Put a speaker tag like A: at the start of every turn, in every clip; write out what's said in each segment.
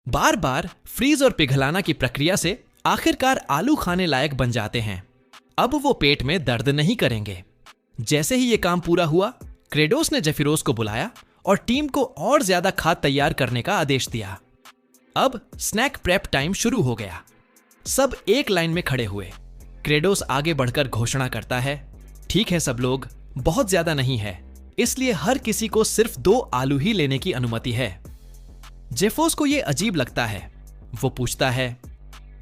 A: बार बार freeze और पिघलाना की प्रक्रिया से आखिरकार आलू खाने लायक बन जाते हैं। अब वो पेट में दर्द नहीं करेंगे। जैसे ही ये काम पूरा हुआ, क्रेडोस ने जेफिरोस को बुलाया और टीम को और ज्यादा खाद्य तैयार करने का आदेश दिया। अब स्नैक प्रेप टाइम शुरू हो गया। सब एक लाइन में खड़े हुए। क्रेडोस आगे बढ़कर घोषणा करता है, ठीक है सब लोग, बहुत ज्यादा नहीं है, इसलिए हर किसी को सिर्फ 2 आलू ही लेने की अनुमति है। जेफोस को यह अजीब लगता है। वो पूछता है,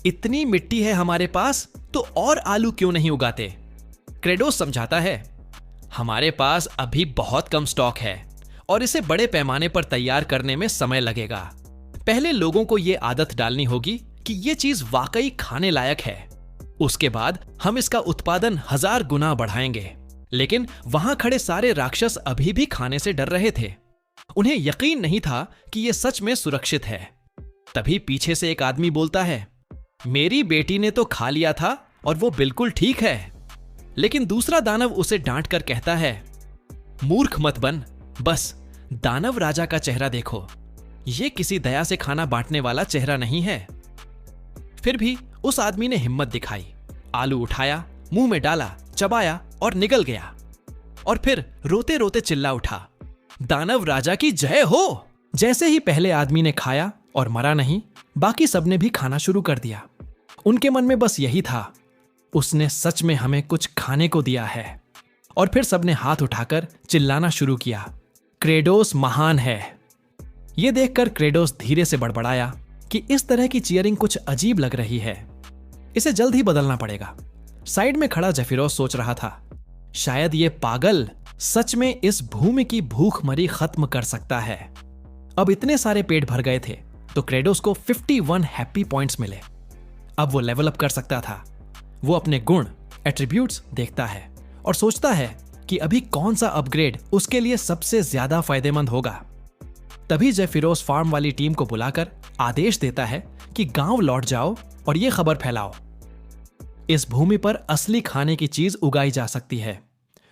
A: इतनी मिट्टी है हमारे पास तो और आलू क्यों नहीं उगाते? क्रेडोस समझाता है, हमारे पास अभी बहुत कम स्टॉक है और इसे बड़े पैमाने पर तैयार करने में समय लगेगा। पहले लोगों को यह आदत डालनी होगी कि यह चीज वाकई खाने लायक है। उसके बाद हम इसका उत्पादन 1000 गुना बढ़ाएंगे। लेकिन वहां खड़े सारे राक्षस अभी भी खाने से डर रहे थे। उन्हें यकीन नहीं था कि यह सच में सुरक्षित है। तभी पीछे से एक आदमी बोलता है, मेरी बेटी ने तो खा लिया था और वो बिल्कुल ठीक है। लेकिन दूसरा दानव उसे डांट कर कहता है, मूर्ख मत बन, बस दानव राजा का चेहरा देखो, ये किसी दया से खाना बांटने वाला चेहरा नहीं है। फिर भी उस आदमी ने हिम्मत दिखाई, आलू उठाया, मुंह में डाला, चबाया और निगल गया। और फिर रोते रोते चिल्ला उठा, दानव राजा की जय हो। जैसे ही पहले आदमी ने खाया और मरा नहीं, बाकी सबने भी खाना शुरू कर दिया। उनके मन में बस यही था, उसने सच में हमें कुछ खाने को दिया है। और फिर सबने हाथ उठाकर चिल्लाना शुरू किया, क्रेडोस महान है। यह देखकर क्रेडोस धीरे से बड़बड़ाया कि इस तरह की चीयरिंग कुछ अजीब लग रही है, इसे जल्द ही बदलना पड़ेगा। साइड में खड़ा जेफिरोस सोच रहा था, शायद ये पागल सच में इस भूमि की भूखमरी खत्म कर सकता है। अब इतने सारे पेट भर गए थे तो क्रेडोस को 51 हैप्पी पॉइंट्स मिले। अब वो लेवल अप कर सकता था। वो अपने गुण, एट्रीब्यूट्स देखता है और सोचता है कि अभी कौन सा अपग्रेड उसके लिए सबसे ज्यादा फायदेमंद होगा। तभी जेफिरोस फार्म वाली टीम को बुलाकर आदेश देता है कि गांव लौट जाओ और ये खबर फैलाओ, इस भूमि पर असली खाने की चीज उगाई जा सकती है।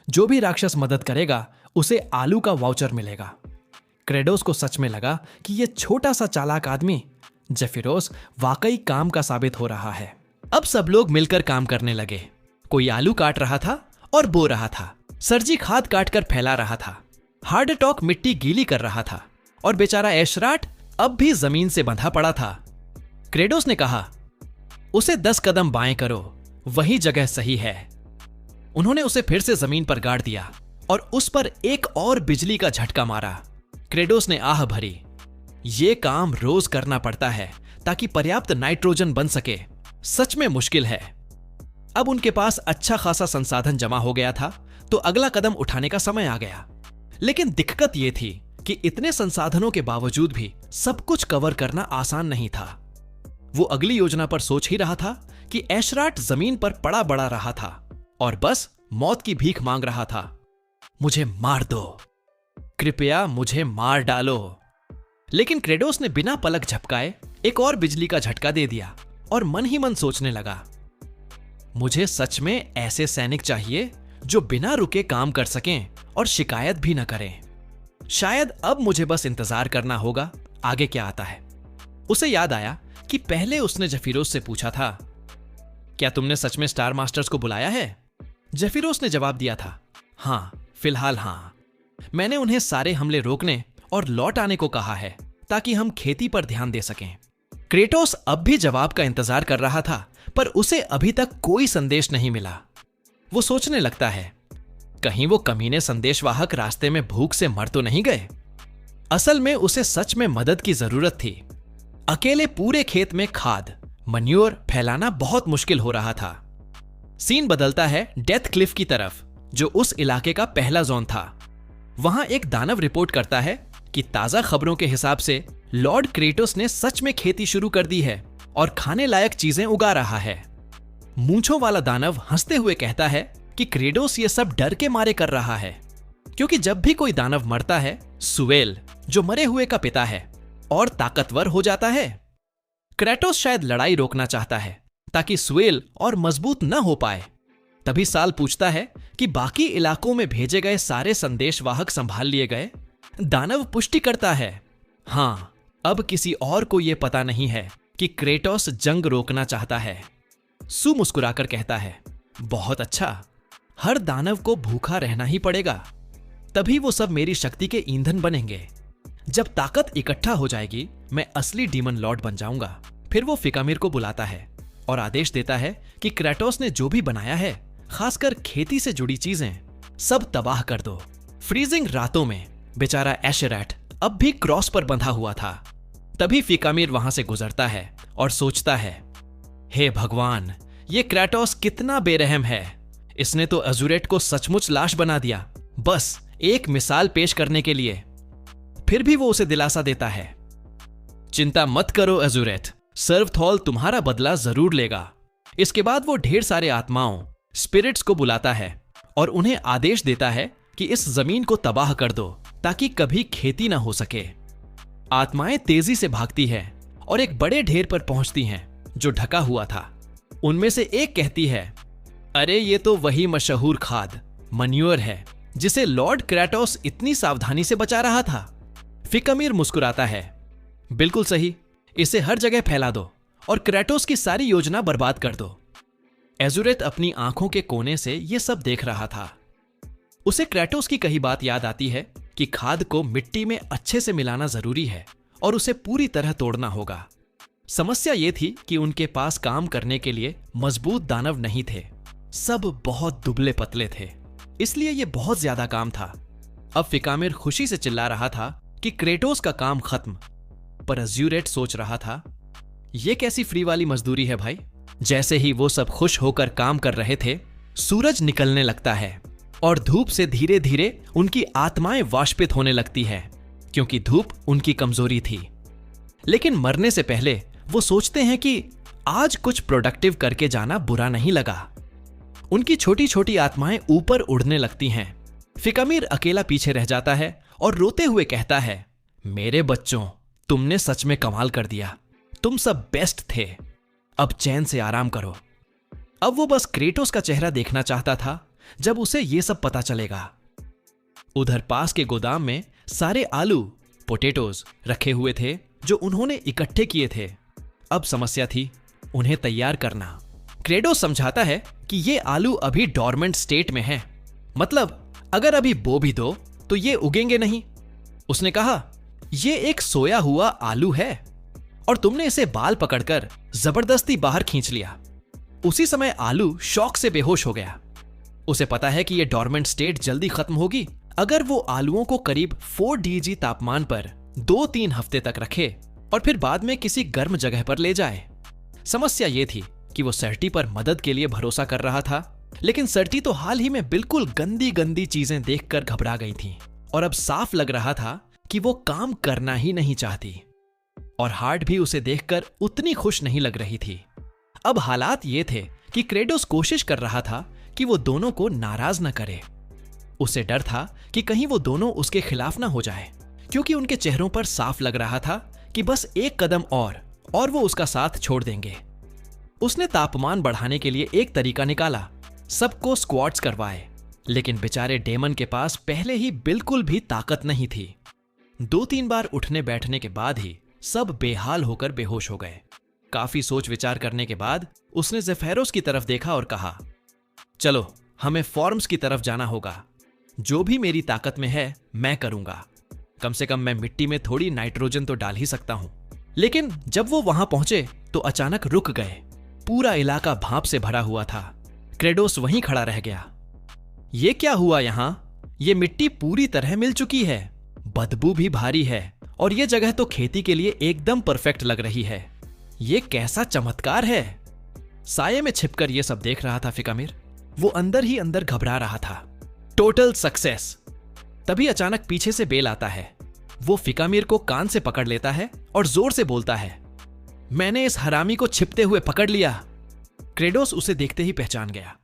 A: जो भी राक्षस मदद करेगा उसे आलू का वाउचर मिलेगा। क्रेडोस को सच में लगा कि यह छोटा सा चालाक आदमी जेफिरोस वाकई काम का साबित हो रहा है। अब सब लोग मिलकर काम करने लगे। कोई आलू काट रहा था और बो रहा था, सर्जी खाद काटकर फैला रहा था, हार्डटॉक मिट्टी गीली कर रहा था और बेचारा एशराट अब भी जमीन से बंधा पड़ा था। क्रेडोस ने कहा, उसे 10 कदम बाएं करो, वही जगह सही है। उन्होंने उसे फिर से जमीन पर गाड़ दिया और उस पर एक और बिजली का झटका मारा। क्रेडोस ने आह भरी, यह काम रोज करना पड़ता है ताकि पर्याप्त नाइट्रोजन बन सके, सच में मुश्किल है। अब उनके पास अच्छा खासा संसाधन जमा हो गया था तो अगला कदम उठाने का समय आ गया। लेकिन दिक्कत यह थी कि इतने संसाधनों के बावजूद भी सब कुछ कवर करना आसान नहीं था। वो अगली योजना पर सोच ही रहा था कि एशराट जमीन पर पड़ा बड़ा रहा था और बस मौत की भीख मांग रहा था। मुझे मार दो, कृपया मुझे मार डालो। लेकिन क्रेडोस ने बिना पलक झपकाए एक और बिजली का झटका दे दिया और मन ही मन सोचने लगा, मुझे सच में ऐसे सैनिक चाहिए जो बिना रुके काम कर सकें और शिकायत भी न करें। शायद अब मुझे बस इंतजार करना होगा आगे क्या आता है। उसे याद आया कि पहले उसने जेफिरोस से पूछा था, क्या तुमने सच में स्टार मास्टर्स को बुलाया है? जेफिरोस ने जवाब दिया था, हां, फिलहाल हां। मैंने उन्हें सारे हमले रोकने और लौट आने को कहा है ताकि हम खेती पर ध्यान दे सकें। क्रेटोस अब भी जवाब का इंतजार कर रहा था, पर उसे अभी तक कोई संदेश नहीं मिला। वो सोचने लगता है, कहीं वो कमीने संदेशवाहक रास्ते में भूख से मर तो नहीं गए। असल में उसे सच में मदद की जरूरत थी। अकेले पूरे खेत में खाद, मन्योर फैलाना बहुत मुश्किल हो रहा था। सीन बदलता है डेथ क्लिफ की तरफ, जो उस इलाके का पहला जोन था। वहां एक दानव रिपोर्ट करता है कि ताजा खबरों के हिसाब से लॉर्ड क्रेटोस ने सच में खेती शुरू कर दी है और खाने लायक चीजें उगा रहा है। मूंछों वाला दानव हंसते हुए कहता है कि क्रेटोस ये सब डर के मारे कर रहा है, क्योंकि जब भी कोई दानव मरता है, सुवेल, जो मरे हुए का पिता है, और ताकतवर हो जाता है। क्रेटोस शायद लड़ाई रोकना चाहता है ताकि सुवेल और मजबूत न हो पाए। तभी साल पूछता है कि बाकी इलाकों में भेजे गए सारे संदेशवाहक संभाल लिए गए। दानव पुष्टि करता है, हां, अब किसी और को यह पता नहीं है कि क्रेटोस जंग रोकना चाहता है। सू मुस्कुराकर कहता है, बहुत अच्छा, हर दानव को भूखा रहना ही पड़ेगा, तभी वो सब मेरी शक्ति के ईंधन बनेंगे। जब ताकत इकट्ठा हो जाएगी मैं असली डीमन लॉर्ड बन जाऊंगा। फिर वो फिकामिर को बुलाता है और आदेश देता है कि क्रेटोस ने जो भी बनाया है, खासकर खेती से जुड़ी चीजें, सब तबाह कर दो। फ्रीजिंग रातों में बेचारा एशेरेट अब भी क्रॉस पर बंधा हुआ था। तभी फिकामिर वहां से गुजरता है और सोचता है, हे भगवान, ये क्रेटोस कितना बेरहम है। इसने तो अजुरेट को सचमुच लाश बना दिया, बस एक मिसाल पेश करने के लिए। फिर भी वो उसे दिलासा देता है, चिंता मत करो अजुरेट, सर्वथॉल तुम्हारा बदला जरूर लेगा। इसके बाद वो ढेर सारे आत्माओं, स्पिरिट्स को बुलाता है और उन्हें आदेश देता है कि इस जमीन को तबाह कर दो ताकि कभी खेती ना हो सके। आत्माएं तेजी से भागती है और एक बड़े ढेर पर पहुंचती हैं जो ढका हुआ था। उनमें से एक कहती है, अरे ये तो वही मशहूर खाद मन्योर है जिसे लॉर्ड क्रेटोस इतनी सावधानी से बचा रहा था। फिकामिर मुस्कुराता है, बिल्कुल सही, इसे हर जगह फैला दो और क्रेटोस की सारी योजना बर्बाद कर दो। एजुरेट अपनी आंखों के कोने से यह सब देख रहा था। उसे क्रेटोस की कही बात याद आती है कि खाद को मिट्टी में अच्छे से मिलाना जरूरी है और उसे पूरी तरह तोड़ना होगा। समस्या यह थी कि उनके पास काम करने के लिए मजबूत दानव नहीं थे, सब बहुत दुबले पतले थे, इसलिए यह बहुत ज्यादा काम था। अब फिकामिर खुशी से चिल्ला रहा था कि क्रेटोस का काम खत्म, पर अज्यूरेट सोच रहा था, यह कैसी फ्री वाली मजदूरी है भाई। जैसे ही वो सब खुश होकर काम कर रहे थे, सूरज निकलने लगता है और धूप से धीरे धीरे उनकी आत्माएं वाष्पित होने लगती है, क्योंकि धूप उनकी कमजोरी थी। लेकिन मरने से पहले वो सोचते हैं कि आज कुछ प्रोडक्टिव करके जाना बुरा नहीं लगा। उनकी छोटी छोटी आत्माएं ऊपर उड़ने लगती हैं। फिकामिर अकेला पीछे रह जाता है और रोते हुए कहता है, मेरे बच्चों, तुमने सच में कमाल कर दिया, तुम सब बेस्ट थे, अब चैन से आराम करो। अब वो बस क्रेटोस का चेहरा देखना चाहता था जब उसे ये सब पता चलेगा। उधर पास के गोदाम में सारे आलू, पोटैटोज रखे हुए थे जो उन्होंने इकट्ठे किए थे। अब समस्या थी उन्हें तैयार करना। क्रेटोस समझाता है कि ये आलू अभी डॉर्मेंट स्टेट में हैं, मतलब अगर अभी बो भी दो तो ये उगेंगे नहीं। उसने कहा, ये एक सोया हुआ आलू है और तुमने इसे बाल पकड़कर जबरदस्ती बाहर खींच लिया। उसी समय आलू शॉक से बेहोश हो गया। उसे पता है कि यह डॉर्मेंट स्टेट जल्दी खत्म होगी अगर वो आलूओं को करीब 4 DG तापमान पर 2-3 हफ्ते तक रखे और फिर बाद में किसी गर्म जगह पर ले जाए। समस्या यह थी कि वो सर्टी पर मदद के लिए भरोसा कर रहा था, लेकिन सर्टी तो हाल ही में बिल्कुल गंदी गंदी चीजें देखकर घबरा गई थी और अब साफ लग रहा था कि वो काम करना ही नहीं चाहती। और हार्ट भी उसे देखकर उतनी खुश नहीं लग रही थी। अब हालात ये थे कि क्रेटोस कोशिश कर रहा था कि वो दोनों को नाराज न करे। उसे डर था कि कहीं वो दोनों उसके खिलाफ ना हो जाए, क्योंकि उनके चेहरों पर साफ लग रहा था कि बस एक कदम और वो उसका साथ छोड़ देंगे। उसने तापमान बढ़ाने के लिए एक तरीका निकाला, सबको स्क्वाट्स करवाए, लेकिन बेचारे डेमन के पास पहले ही बिल्कुल भी ताकत नहीं थी। 2-3 बार उठने बैठने के बाद ही सब बेहाल होकर बेहोश हो गए। काफी सोच विचार करने के बाद उसने जेफेरोस की तरफ देखा और कहा, चलो हमें फॉर्म्स की तरफ जाना होगा। जो भी मेरी ताकत में है मैं करूंगा, कम से कम मैं मिट्टी में थोड़ी नाइट्रोजन तो डाल ही सकता हूं। लेकिन जब वो वहां पहुंचे तो अचानक रुक गए। पूरा इलाका भाप से भरा हुआ था। क्रेटोस वहीं खड़ा रह गया। ये क्या हुआ यहां? ये मिट्टी पूरी तरह मिल चुकी है, बदबू भी भारी है और ये जगह तो खेती के लिए एकदम परफेक्ट लग रही है। ये कैसा चमत्कार है। साये में छिपकर ये सब देख रहा था फिकामिर। वो अंदर ही अंदर घबरा रहा था। Total success. तभी अचानक पीछे से बेल आता है। वो फिकामिर को कान से पकड़ लेता है और जोर से बोलता है, मैंने इस हरामी को छिपते हुए पकड़ लिया। क्रेटोस उसे देखते ही पहचान गया।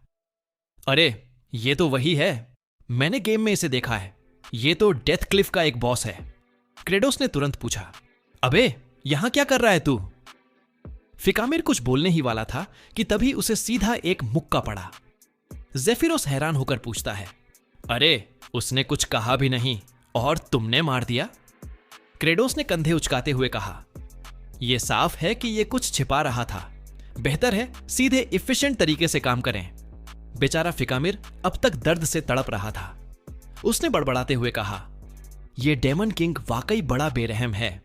A: अरे ये तो वही है, मैंने गेम में इसे देखा है, ये तो डेथ क्लिफ का एक बॉस है। क्रेटोस ने तुरंत पूछा, अबे यहां क्या कर रहा है तू? फिकामिर कुछ बोलने ही वाला था कि तभी उसे सीधा एक मुक्का पड़ा। जेफिरोस हैरान होकर पूछता है, अरे उसने कुछ कहा भी नहीं और तुमने मार दिया? क्रेडोस ने कंधे उचकाते हुए कहा, यह साफ है कि यह कुछ छिपा रहा था। बेहतर है सीधे इफिशिएंट तरीके से काम करें। बेचारा फिकामिर अब तक दर्द से तड़प रहा था। उसने बड़बड़ाते हुए कहा, यह डेमन किंग वाकई बड़ा बेरहम है।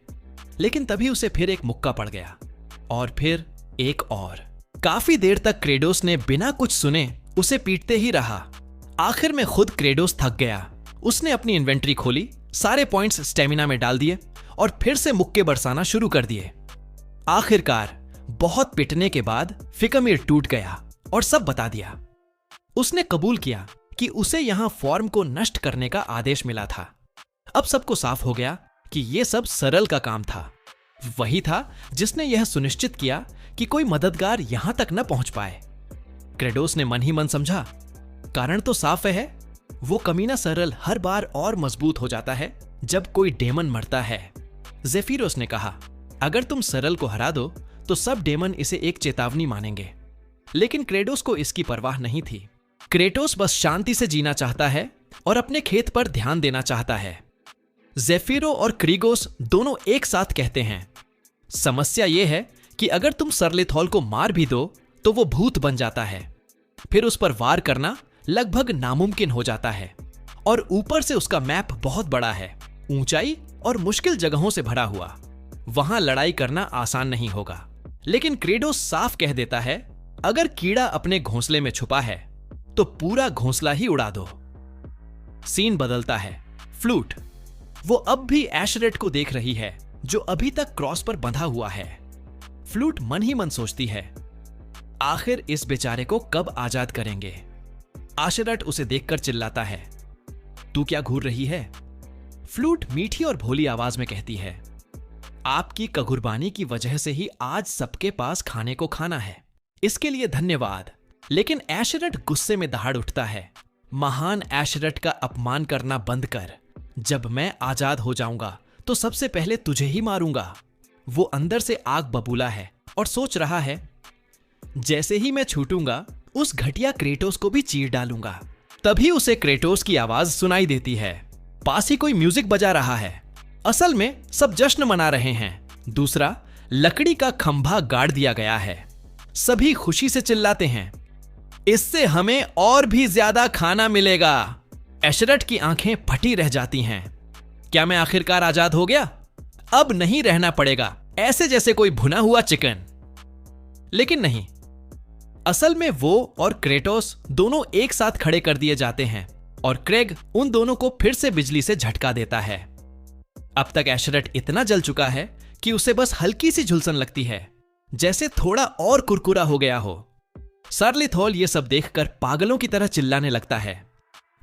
A: लेकिन तभी उसे फिर एक मुक्का पड़ गया, और फिर एक और। काफी देर तक क्रेडोस ने बिना कुछ सुने उसे पीटते ही रहा। आखिर में खुद क्रेडोस थक गया। उसने अपनी इन्वेंट्री खोली, सारे पॉइंट्स स्टेमिना में डाल दिए और फिर से मुक्के बरसाना शुरू कर दिए। आखिरकार बहुत पिटने के बाद फिकामिर टूट गया और सब बता दिया। उसने कबूल किया कि उसे यहां फॉर्म को नष्ट करने का आदेश मिला था। अब सबको साफ हो गया कि यह सब सरल का काम था। वही था जिसने यह सुनिश्चित किया कि कोई मददगार यहां तक न पहुंच पाए। क्रेडोस ने मन ही मन समझा, कारण तो साफ है, वो कमीना सरल हर बार और मजबूत हो जाता है जब कोई डेमन मरता है। जेफिरोस ने कहा, अगर तुम सरल को हरा दो तो सब डेमन इसे एक चेतावनी मानेंगे। लेकिन क्रेडोस को इसकी परवाह नहीं थी। क्रेटोस बस शांति से जीना चाहता है और अपने खेत पर ध्यान देना चाहता है। जेफिरो और क्रीगोस दोनों एक साथ कहते हैं, समस्या यह है कि अगर तुम सरलिथॉल को मार भी दो तो वो भूत बन जाता है। फिर उस पर वार करना लगभग नामुमकिन हो जाता है, और ऊपर से उसका मैप बहुत बड़ा है, ऊंचाई और मुश्किल जगहों से भरा हुआ। वहां लड़ाई करना आसान नहीं होगा। लेकिन क्रेडोस साफ कह देता है, अगर कीड़ा अपने घोंसले में छुपा है तो पूरा घोंसला ही उड़ा दो। सीन बदलता है। फ्लूट, वो अब भी एशरेट को देख रही है जो अभी तक क्रॉस पर बंधा हुआ है। फ्लूट मन ही मन सोचती है, आखिर इस बेचारे को कब आजाद करेंगे। एशरेट उसे देखकर चिल्लाता है, तू क्या घूर रही है? फ्लूट मीठी और भोली आवाज में कहती है, आपकी कगुरबानी की वजह से ही आज सबके पास खाने को खाना है, इसके लिए धन्यवाद। लेकिन एशरेट गुस्से में दहाड़ उठता है, महान एशरेट का अपमान करना बंद कर। जब मैं आजाद हो जाऊंगा तो सबसे पहले तुझे ही मारूंगा। वो अंदर से आग बबूला है और सोच रहा है, जैसे ही मैं छूटूंगा उस घटिया क्रेटोस को भी चीर डालूंगा। तभी उसे क्रेटोस की आवाज सुनाई देती है। पास ही कोई म्यूजिक बजा रहा है। असल में सब जश्न मना रहे हैं। दूसरा, लकड़ी का खंभा गाड़ दिया गया है। सभी खुशी से चिल्लाते हैं, इससे हमें और भी ज्यादा खाना मिलेगा। एशरेट की आंखें फटी रह जाती हैं। क्या मैं आखिरकार आजाद हो गया? अब नहीं रहना पड़ेगा ऐसे जैसे कोई भुना हुआ चिकन। लेकिन नहीं, असल में वो और क्रेटोस दोनों एक साथ खड़े कर दिए जाते हैं और क्रेग उन दोनों को फिर से बिजली से झटका देता है। अब तक एशरेट इतना जल चुका है कि उसे बस हल्की सी झुलसन लगती है, जैसे थोड़ा और कुरकुरा हो गया हो। सरलिथॉल ये सब देखकर पागलों की तरह चिल्लाने लगता है,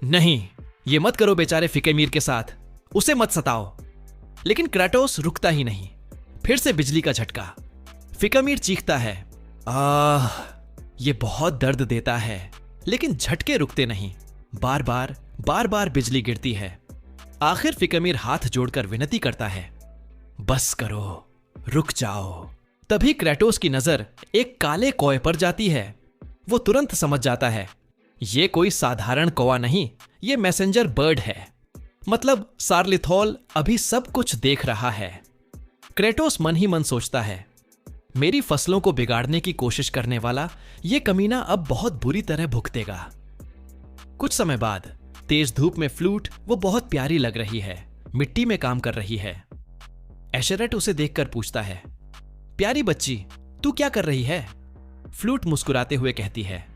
A: नहीं, ये मत करो बेचारे फिकेमीर के साथ, उसे मत सताओ। लेकिन क्रेटोस रुकता ही नहीं। फिर से बिजली का झटका। फिकेमीर चीखता है, ये बहुत दर्द देता है। लेकिन झटके रुकते नहीं। बार बार बिजली गिरती है। आखिर फिकेमीर हाथ जोड़कर विनती करता है, बस करो, रुक जाओ। तभी क्रेटोस की नजर एक काले कौए पर जाती है। वो तुरंत समझ जाता है, ये कोई साधारण कौवा नहीं, ये मैसेंजर बर्ड है। मतलब सरलिथॉल अभी सब कुछ देख रहा है। क्रेटोस मन ही मन सोचता है, मेरी फसलों को बिगाड़ने की कोशिश करने वाला ये कमीना अब बहुत बुरी तरह भुगतेगा। कुछ समय बाद तेज धूप में फ्लूट वो बहुत प्यारी लग रही है, मिट्टी में काम कर रही है। एशरेट उसे देखकर पूछता है, प्यारी बच्ची, तू क्या कर रही है? फ्लूट मुस्कुराते हुए कहती है,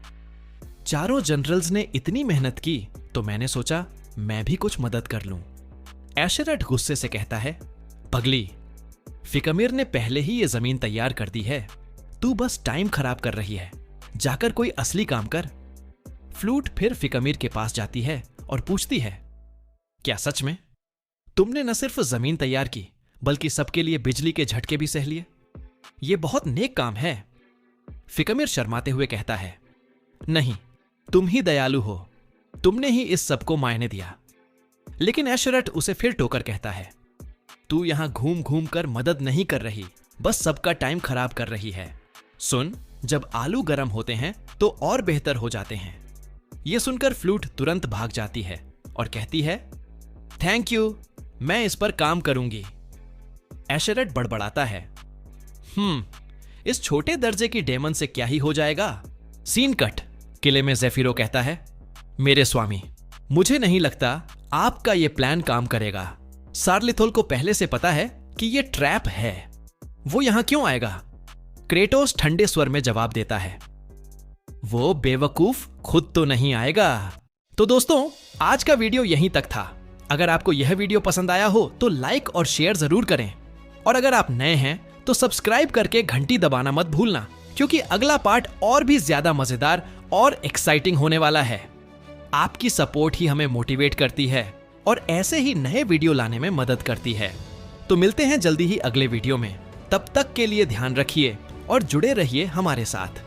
A: चारों जनरल्स ने इतनी मेहनत की तो मैंने सोचा मैं भी कुछ मदद कर लूं। एशरेट गुस्से से कहता है, पगली, फिकेमीर ने पहले ही ये जमीन तैयार कर दी है, तू बस टाइम खराब कर रही है, जाकर कोई असली काम कर। फ्लूट फिर फिकेमीर के पास जाती है और पूछती है, क्या सच में तुमने न सिर्फ जमीन तैयार की बल्कि सबके लिए बिजली के झटके भी सह लिए? ये बहुत नेक काम है। फिकेमीर शर्माते हुए कहता है, नहीं, तुम ही दयालु हो, तुमने ही इस सबको मायने दिया। लेकिन एशरेट उसे फिर टोकर कहता है, तू यहां घूम घूम कर मदद नहीं कर रही, बस सबका टाइम खराब कर रही है। सुन, जब आलू गर्म होते हैं तो और बेहतर हो जाते हैं। यह सुनकर फ्लूट तुरंत भाग जाती है और कहती है, थैंक यू, मैं इस पर काम करूंगी। एशेरेट बड़बड़ाता है, इस छोटे दर्जे की डेमन से क्या ही हो जाएगा। Scene cut. किले में ज़ेफिरो कहता है, मेरे स्वामी, मुझे नहीं लगता आपका ये प्लान काम करेगा। सारलिथोल को पहले से पता है कि ये ट्रैप है, वो यहां क्यों आएगा? क्रेटोस ठंडे स्वर में जवाब देता है, वो बेवकूफ खुद तो नहीं आएगा। तो दोस्तों, आज का वीडियो यहीं तक था। अगर आपको यह वीडियो पसंद आया हो तो लाइक और शेयर जरूर करें, और अगर आप नए हैं तो सब्सक्राइब करके घंटी दबाना मत भूलना, क्योंकि अगला पार्ट और भी ज्यादा मजेदार और एक्साइटिंग होने वाला है। आपकी सपोर्ट ही हमें मोटिवेट करती है और ऐसे ही नए वीडियो लाने में मदद करती है। तो मिलते हैं जल्दी ही अगले वीडियो में। तब तक के लिए ध्यान रखिए और जुड़े रहिए हमारे साथ।